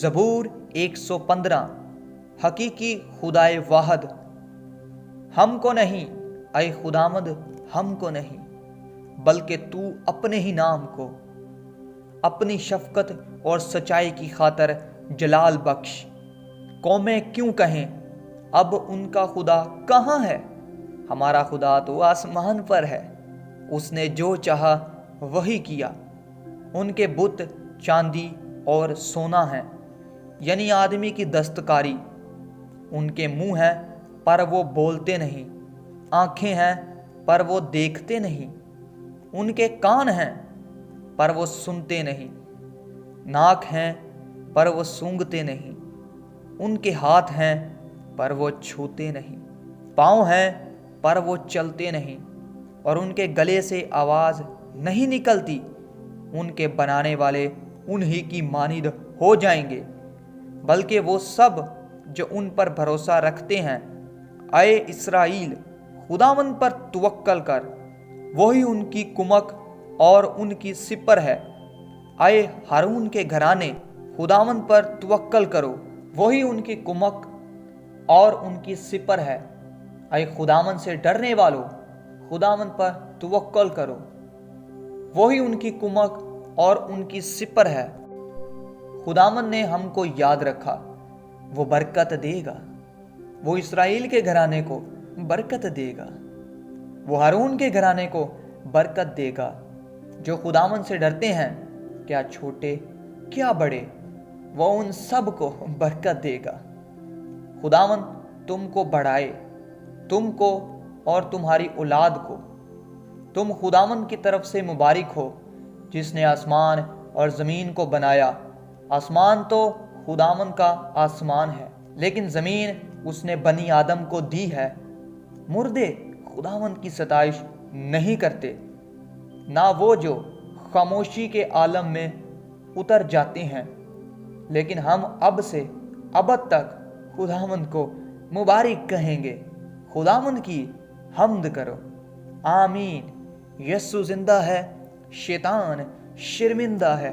زبور 115۔ حقیقی خدائے واحد، ہم کو نہیں اے خداوند، ہم کو نہیں، بلکہ تو اپنے ہی نام کو اپنی شفقت اور سچائی کی خاطر جلال بخش۔ قومیں کیوں کہیں اب ان کا خدا کہاں ہے؟ ہمارا خدا تو آسمان پر ہے، اس نے جو چاہا وہی کیا۔ ان کے بت چاندی اور سونا ہیں، یعنی آدمی کی دستکاری۔ ان کے منہ ہیں پر وہ بولتے نہیں، آنکھیں ہیں پر وہ دیکھتے نہیں، ان کے کان ہیں پر وہ سنتے نہیں، ناک ہیں پر وہ سونگھتے نہیں، ان کے ہاتھ ہیں پر وہ چھوتے نہیں، پاؤں ہیں پر وہ چلتے نہیں، اور ان کے گلے سے آواز نہیں نکلتی۔ ان کے بنانے والے انہی کی مانند ہو جائیں گے، بلکہ وہ سب جو ان پر بھروسہ رکھتے ہیں۔ اے اسرائیل، خداوند پر توکل کر، وہی ان کی کمک اور ان کی سپر ہے۔ اے ہارون کے گھرانے، خداوند پر توکل کرو، وہی ان کی کمک اور ان کی سپر ہے۔ اے خداوند سے ڈرنے والو، خداوند پر توکل کرو، وہی ان کی کمک اور ان کی سپر ہے۔ خداوند نے ہم کو یاد رکھا، وہ برکت دے گا، وہ اسرائیل کے گھرانے کو برکت دے گا، وہ ہارون کے گھرانے کو برکت دے گا۔ جو خداوند سے ڈرتے ہیں، کیا چھوٹے کیا بڑے، وہ ان سب کو برکت دے گا۔ خداوند تم کو بڑھائے، تم کو اور تمہاری اولاد کو۔ تم خداوند کی طرف سے مبارک ہو، جس نے آسمان اور زمین کو بنایا۔ آسمان تو خداوند کا آسمان ہے، لیکن زمین اس نے بنی آدم کو دی ہے۔ مردے خداوند کی ستائش نہیں کرتے، نہ وہ جو خاموشی کے عالم میں اتر جاتے ہیں، لیکن ہم اب سے ابد تک خداوند کو مبارک کہیں گے۔ خداوند کی حمد کرو۔ آمین۔ یسوع زندہ ہے، شیطان شرمندہ ہے۔